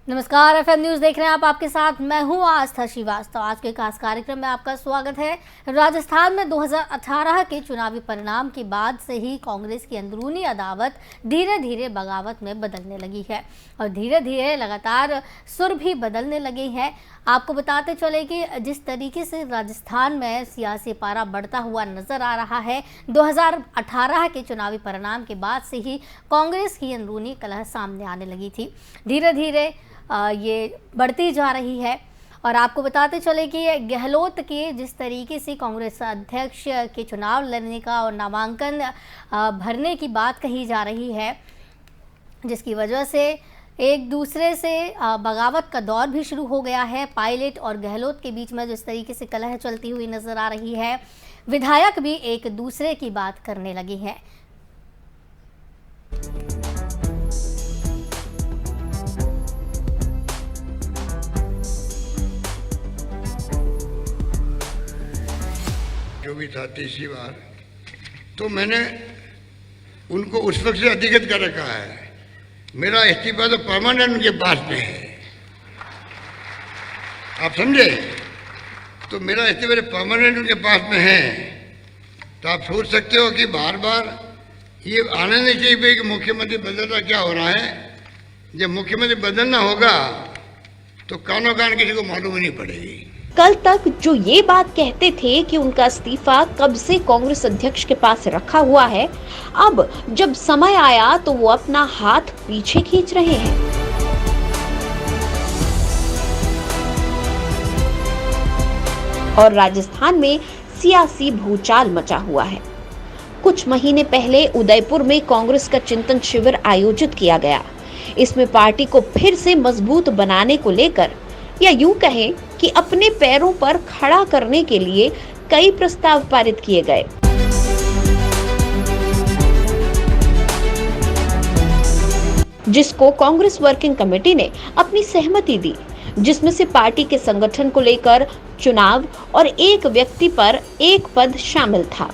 नमस्कार, FM news देख रहे हैं आप। आपके साथ मैं हूं आस्था श्रीवास्तव। आज के खास कार्यक्रम में आपका स्वागत है। राजस्थान में 2018 के चुनावी परिणाम के बाद से ही कांग्रेस की अंदरूनी अदावत धीरे धीरे बगावत में बदलने लगी है और धीरे धीरे लगातार सुर भी बदलने लगे हैं। आपको बताते चले कि जिस तरीके से राजस्थान में सियासी पारा बढ़ता हुआ नजर आ रहा है, 2018 के चुनावी परिणाम के बाद से ही कांग्रेस की अंदरूनी कलह सामने आने लगी थी। धीरे धीरे ये बढ़ती जा रही है और आपको बताते चले कि गहलोत के जिस तरीके से कांग्रेस अध्यक्ष के चुनाव लड़ने का और नामांकन भरने की बात कही जा रही है, जिसकी वजह से एक दूसरे से बगावत का दौर भी शुरू हो गया है। पायलट और गहलोत के बीच में जिस तरीके से कलह चलती हुई नजर आ रही है, विधायक भी एक दूसरे की बात करने लगे हैं। जो भी था तीसरी बार, तो मैंने उनको उस वक्त से अधिगत कर रखा है। मेरा इस्तीफा तो परमानेंट उनके पास में है, आप समझे? तो मेरा इस्तीफा परमानेंट उनके पास में है। तो आप सोच सकते हो कि बार बार ये आना नहीं चाहिए कि मुख्यमंत्री बदलना क्या हो रहा है। जब मुख्यमंत्री बदलना होगा तो कानों कान किसी को मालूम ही नहीं पड़ेगी। कल तक जो ये बात कहते थे कि उनका इस्तीफा कब से कांग्रेस अध्यक्ष के पास रखा हुआ है, अब जब समय आया तो वो अपना हाथ पीछे खींच रहे हैं। और राजस्थान में सियासी भूचाल मचा हुआ है। कुछ महीने पहले उदयपुर में कांग्रेस का चिंतन शिविर आयोजित किया गया। इसमें पार्टी को फिर से मजबूत बनाने को लेकर, या यूं कहें कि अपने पैरों पर खड़ा करने के लिए कई प्रस्ताव पारित किए गए। जिसको कांग्रेस वर्किंग कमेटी ने अपनी सहमति दी, जिसमें से पार्टी के संगठन को लेकर चुनाव और एक व्यक्ति पर एक पद शामिल था।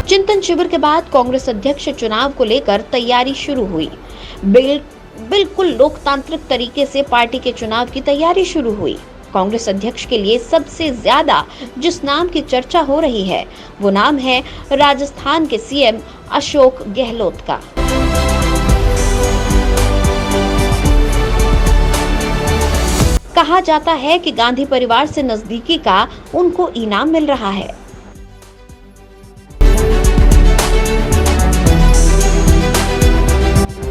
चिंतन शिविर के बाद कांग्रेस अध्यक्ष चुनाव को लेकर तैयारी शुरू हुई। बिल्कुल लोकतांत्रिक तरीके से पार्टी के चुनाव की तैयारी शुरू हुई। कांग्रेस अध्यक्ष के लिए सबसे ज्यादा जिस नाम की चर्चा हो रही है, वो नाम है राजस्थान के सीएम अशोक गहलोत का। कहा जाता है कि गांधी परिवार से नजदीकी का उनको इनाम मिल रहा है।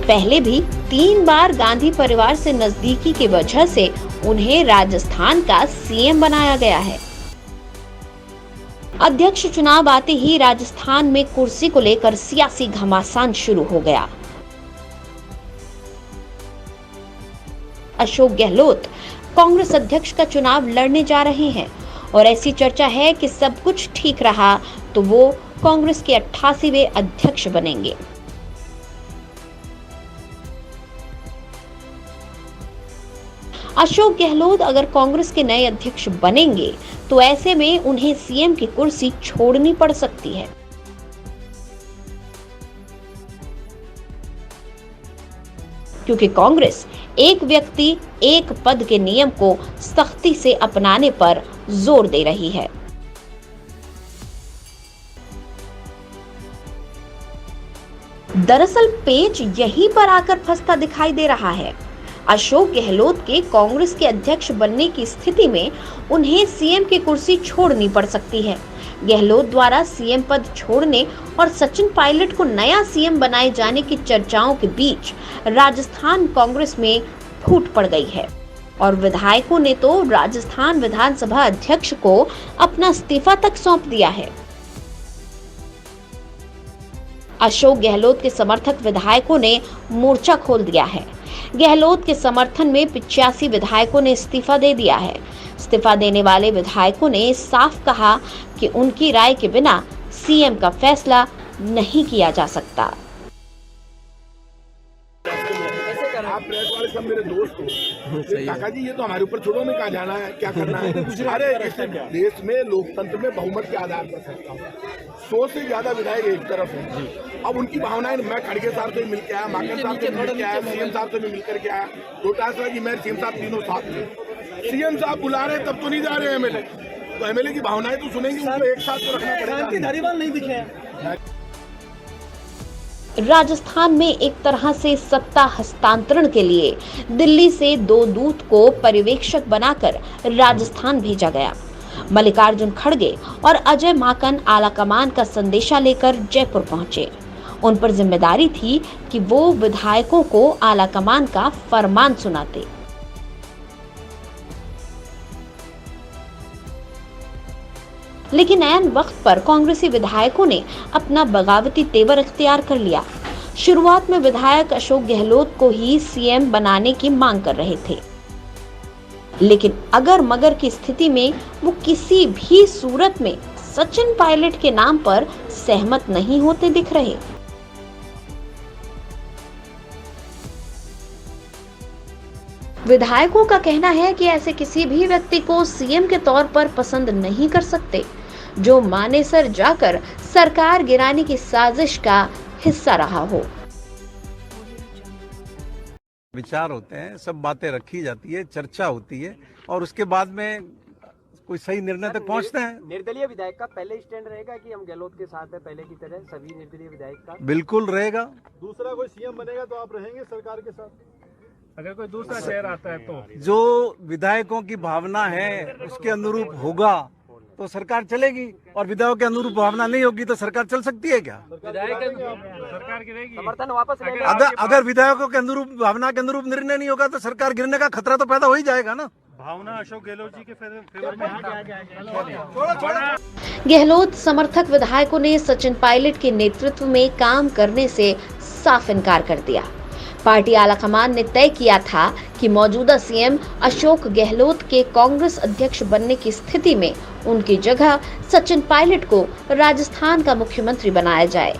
पहले भी 3 बार गांधी परिवार से नजदीकी की वजह से उन्हें राजस्थान का सीएम बनाया गया है। अध्यक्ष चुनाव आते ही राजस्थान में कुर्सी को लेकर सियासी घमासान शुरू हो गया। अशोक गहलोत कांग्रेस अध्यक्ष का चुनाव लड़ने जा रहे हैं और ऐसी चर्चा है कि सब कुछ ठीक रहा तो वो कांग्रेस के 88वें अध्यक्ष बनेंगे। अशोक गहलोत अगर कांग्रेस के नए अध्यक्ष बनेंगे तो ऐसे में उन्हें सीएम की कुर्सी छोड़नी पड़ सकती है। क्योंकि कांग्रेस एक व्यक्ति एक पद के नियम को सख्ती से अपनाने पर जोर दे रही है। दरअसल पेच यहीं पर आकर फंसता दिखाई दे रहा है। अशोक गहलोत के कांग्रेस के अध्यक्ष बनने की स्थिति में उन्हें सीएम की कुर्सी छोड़नी पड़ सकती है। गहलोत द्वारा सीएम पद छोड़ने और सचिन पायलट को नया सीएम बनाए जाने की चर्चाओं के बीच राजस्थान कांग्रेस में फूट पड़ गई है और विधायकों ने तो राजस्थान विधानसभा अध्यक्ष को अपना इस्तीफा तक सौंप दिया है। अशोक गहलोत के समर्थक विधायकों ने मोर्चा खोल दिया है। गहलोत के समर्थन में 85 विधायकों ने इस्तीफा दे दिया है। इस्तीफा देने वाले विधायकों ने साफ कहा कि उनकी राय के बिना सीएम का फैसला नहीं किया जा सकता। आप प्रेस वाले सब मेरे दोस्त हो, काका जी ये तो हमारे ऊपर छोड़ो, में कहा जाना है, क्या करना है। अरे इस देश में लोकतंत्र में बहुमत के आधार पर फैसला होगा। 100 से ज्यादा विधायक एक तरफ है, अब उनकी भावनाएं, मैं खड़गे साहब से मिल के आया, माकन साहब से मिल के आया, सीएम साहब से भी मिलकर के आया, रोहतास जी मैं सीएम साहब तीनों साथ में। सीएम साहब बुला रहे तब तो नहीं जा रहे एमएलए, तो एमएलए की भावनाएं तो सुनेंगे, उनको एक साथ तो रखना पड़ेगा। धारीवाल नहीं दिखे। राजस्थान में एक तरह से सत्ता हस्तांतरण के लिए दिल्ली से 2 दूत को पर्यवेक्षक बनाकर राजस्थान भेजा गया। मल्लिकार्जुन खड़गे और अजय माकन आलाकमान का संदेशा लेकर जयपुर पहुंचे। उन पर जिम्मेदारी थी कि वो विधायकों को आलाकमान का फरमान सुनाते। लेकिन ऐन वक्त पर कांग्रेसी विधायकों ने अपना बगावती तेवर इख्तियार कर लिया। शुरुआत में विधायक अशोक गहलोत को ही सीएम बनाने की मांग कर रहे थे, लेकिन अगर मगर की स्थिति में वो किसी भी सूरत में सचिन पायलट के नाम पर सहमत नहीं होते दिख रहे। विधायकों का कहना है कि ऐसे किसी भी व्यक्ति को सीएम के तौर पर पसंद नहीं कर सकते जो मानेसर जाकर सरकार गिराने की साजिश का हिस्सा रहा हो। विचार होते हैं, सब बातें रखी जाती है, चर्चा होती है और उसके बाद में कोई सही निर्णय तक पहुंचते हैं। निर्दलीय विधायक का पहले स्टैंड रहेगा कि हम गहलोत के साथ है पहले की तरह, सभी निर्दलीय विधायक का बिल्कुल रहेगा। दूसरा कोई सीएम बनेगा तो आप रहेंगे सरकार के साथ, अगर कोई दूसरा शहर आता है तो जो विधायकों की भावना है उसके अनुरूप होगा तो सरकार चलेगी, और विधायकों के अनुरूप भावना नहीं होगी तो सरकार चल सकती है क्या? सरकार गिरेगी, समर्थन वापस अगर विधायकों के अनुरूप भावना के अनुरूप निर्णय नहीं होगा तो सरकार गिरने का खतरा तो पैदा हो ही जाएगा ना। भावना अशोक गहलोत जी के फेवर में गहलोत समर्थक विधायकों ने सचिन पायलट के नेतृत्व में काम करने से साफ इनकार कर दिया। पार्टी आलाकमान ने तय किया था कि मौजूदा सीएम अशोक गहलोत के कांग्रेस अध्यक्ष बनने की स्थिति में उनकी जगह सचिन पायलट को राजस्थान का मुख्यमंत्री बनाया जाए।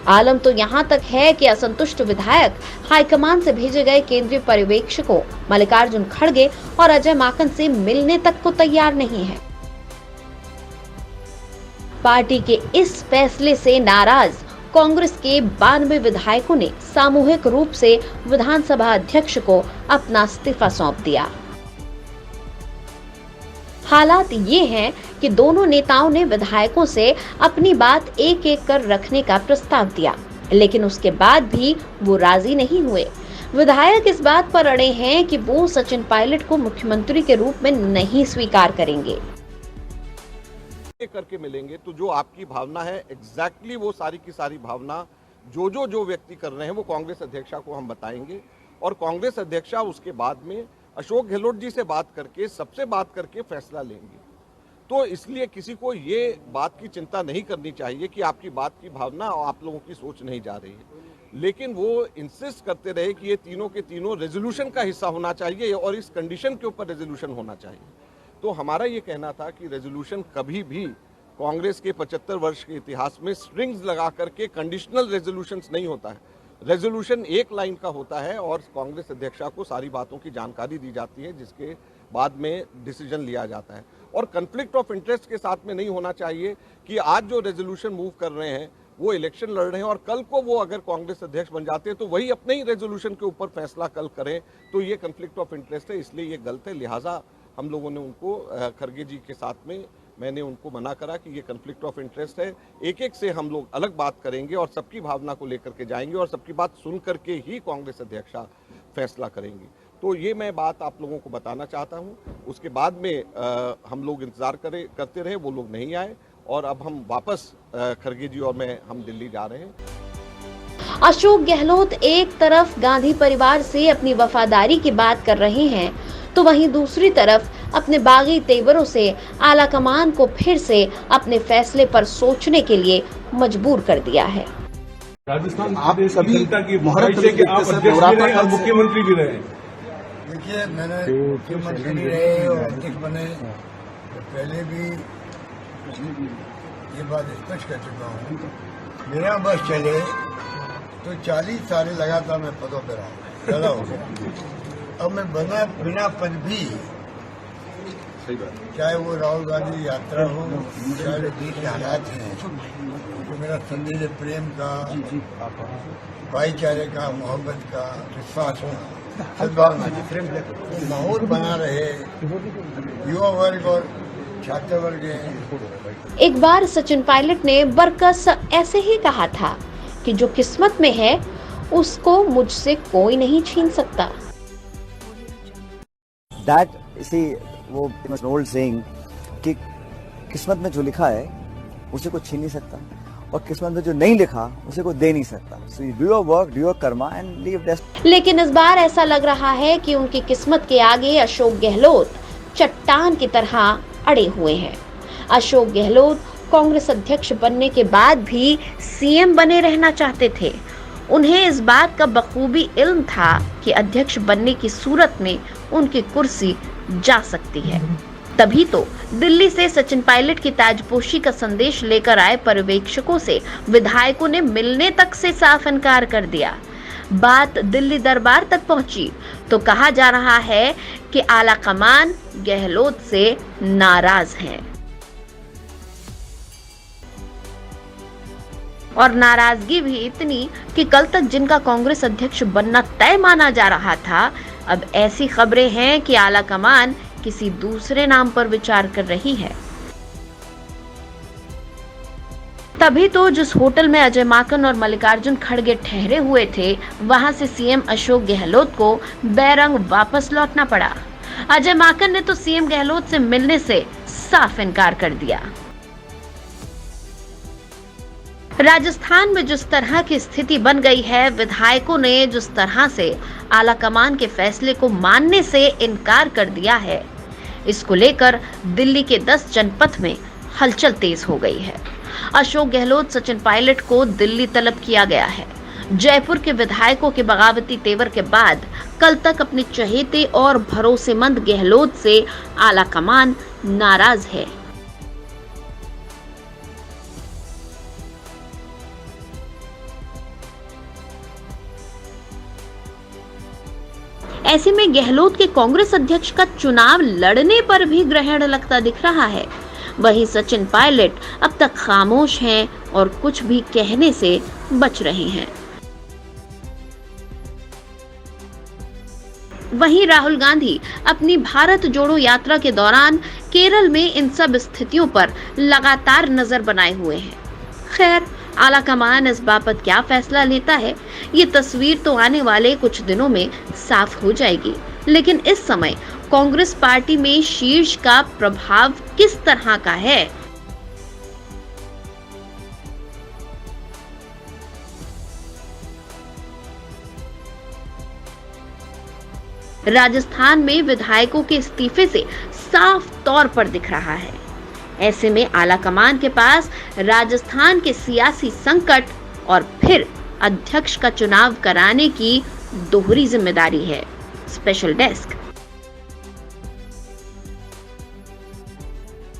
आलम तो यहाँ तक है कि असंतुष्ट विधायक हाईकमान से भेजे गए केंद्रीय पर्यवेक्षकों मल्लिकार्जुन खड़गे और अजय माकन से मिलने तक को तैयार नहीं है। पार्टी के इस फैसले से नाराज कांग्रेस के 92 विधायकों ने सामूहिक रूप से विधानसभा अध्यक्ष को अपना इस्तीफा सौंप दिया। हालात ये हैं कि दोनों नेताओं ने विधायकों से अपनी बात एक एक कर रखने का प्रस्ताव दिया, लेकिन उसके बाद भी वो राजी नहीं हुए। विधायक इस बात पर अड़े हैं कि वो सचिन पायलट को मुख्यमंत्री के रूप में नहीं स्वीकार करेंगे। करके मिलेंगे तो जो आपकी भावना है एग्जैक्टली वो सारी की सारी भावना जो व्यक्ति कर रहे हैं वो कांग्रेस अध्यक्षा को हम बताएंगे, और कांग्रेस अध्यक्षा उसके बाद में अशोक गहलोत जी से बात करके सबसे बात करके फैसला लेंगे। तो इसलिए किसी को ये बात की चिंता नहीं करनी चाहिए कि आपकी बात की भावना और आप लोगों की सोच नहीं जा रही है, लेकिन वो इंसिस्ट करते रहे कि ये तीनों के तीनों रेजोल्यूशन का हिस्सा होना चाहिए और इस कंडीशन के ऊपर रेजोल्यूशन होना चाहिए। तो हमारा ये कहना था कि रेजोल्यूशन कभी भी कांग्रेस के 75 वर्ष के इतिहास में स्ट्रिंग्स लगा करके कंडीशनल रेजोल्यूशंस नहीं होता है। रेजोल्यूशन एक लाइन का होता है और कांग्रेस अध्यक्षा को सारी बातों की जानकारी दी जाती है, जिसके बाद में डिसीजन लिया जाता है। और कन्फ्लिक्ट ऑफ इंटरेस्ट के साथ में नहीं होना चाहिए कि आज जो रेजोल्यूशन मूव कर रहे हैं वो इलेक्शन लड़ रहे हैं और कल को वो अगर कांग्रेस अध्यक्ष बन जाते हैं तो वही अपने ही रेजोल्यूशन के ऊपर फैसला कल करें, तो ये कन्फ्लिक्ट ऑफ इंटरेस्ट है, इसलिए ये गलत है। लिहाजा हम लोगों ने उनको खड़गे जी के साथ में मैंने उनको मना करा कि ये कन्फ्लिक्ट ऑफ इंटरेस्ट है, एक एक से हम लोग अलग बात करेंगे और सबकी भावना को लेकर के जाएंगे और सबकी बात सुन करके ही कांग्रेस अध्यक्षा फैसला करेंगी। तो ये मैं बात आप लोगों को बताना चाहता हूँ। उसके बाद में हम लोग इंतज़ार करते रहे, वो लोग नहीं आए और अब हम वापस खड़गे जी और मैं हम दिल्ली जा रहे हैं। अशोक गहलोत एक तरफ गांधी परिवार से अपनी वफादारी की बात कर रहे हैं तो वहीं दूसरी तरफ अपने बागी तेवरों से आलाकमान को फिर से अपने फैसले पर सोचने के लिए मजबूर कर दिया है। राजस्थान आप सभी की मुहूर्त लेके आप अध्यक्ष भी रहे और मुख्यमंत्री भी रहे। देखिए, मैंने मुख्यमंत्री भी रहे और अध्यक्ष बने, पहले भी ये बात स्पष्ट कर चुका हूँ। मेरा बस चले तो 40 साल लगातार मैं पदों पर रहा, ज्यादा हो गया। अब मैं बिना पद भी, चाहे वो राहुल गांधी यात्रा हो, चाहे वो देश के हालात हैं, तो मेरा संदेश प्रेम का, भाईचारे का, मोहब्बत का, विश्वास का, सद्भावना माहौल बना रहे युवा वर्ग और छात्र वर्ग है। एक बार सचिन पायलट ने बरकस ऐसे ही कहा था कि जो किस्मत में है उसको मुझसे कोई नहीं छीन सकता। That see वो old saying कि किस्मत में जो लिखा है उसे कोई छीन नहीं सकता और किस्मत में जो नहीं लिखा उसे कोई दे नहीं सकता। So you do your work, do your karma and leave destiny. लेकिन इस बार ऐसा लग रहा है कि उनकी किस्मत के आगे अशोक गहलोत चट्टान की तरह अड़े हुए हैं। अशोक गहलोत कांग्रेस अध्यक्ष बनने के बाद भी सीएम बने रहना चाहते थे। उन्हें इस बात का बखूबी इल्म था कि अध्यक्ष बनने की सूरत में उनकी कुर्सी जा सकती है। तभी तो दिल्ली से सचिन पायलट की ताजपोशी का संदेश लेकर आए पर्यवेक्षकों से विधायकों ने मिलने तक से साफ इनकार कर दिया। बात दिल्ली दरबार तक पहुंची तो कहा जा रहा है कि आला कमान गहलोत से नाराज है और नाराजगी भी इतनी कि कल तक जिनका कांग्रेस अध्यक्ष बनना तय माना जा रहा था, अब ऐसी खबरें हैं कि आला कमान किसी दूसरे नाम पर विचार कर रही है। तभी तो जिस होटल में अजय माकन और मल्लिकार्जुन खड़गे ठहरे हुए थे, वहां से सीएम अशोक गहलोत को बैरंग वापस लौटना पड़ा। अजय माकन ने तो सीएम गहलोत से मिलने से साफ इनकार कर दिया। राजस्थान में जिस तरह की स्थिति बन गई है, विधायकों ने जिस तरह से आला कमान के फैसले को मानने से इनकार कर दिया है, इसको लेकर दिल्ली के 10 जनपद में हलचल तेज हो गई है। अशोक गहलोत सचिन पायलट को दिल्ली तलब किया गया है। जयपुर के विधायकों के बगावती तेवर के बाद कल तक अपने चहेते और भरोसेमंद गहलोत से आला कमान नाराज है। ऐसे में गहलोत के कांग्रेस अध्यक्ष का चुनाव लड़ने पर भी ग्रहण लगता दिख रहा है। वहीं सचिन पायलट अब तक खामोश हैं और कुछ भी कहने से बच रहे हैं। वहीं राहुल गांधी अपनी भारत जोड़ो यात्रा के दौरान केरल में इन सब स्थितियों पर लगातार नजर बनाए हुए हैं। खैर, आला कमान इस बाबत क्या फैसला लेता है, ये तस्वीर तो आने वाले कुछ दिनों में साफ हो जाएगी। लेकिन इस समय कांग्रेस पार्टी में शीर्ष का प्रभाव किस तरह का है, राजस्थान में विधायकों के इस्तीफे से साफ तौर पर दिख रहा है। ऐसे में आला कमान के पास राजस्थान के सियासी संकट और फिर अध्यक्ष का चुनाव कराने की दोहरी जिम्मेदारी है। Special desk.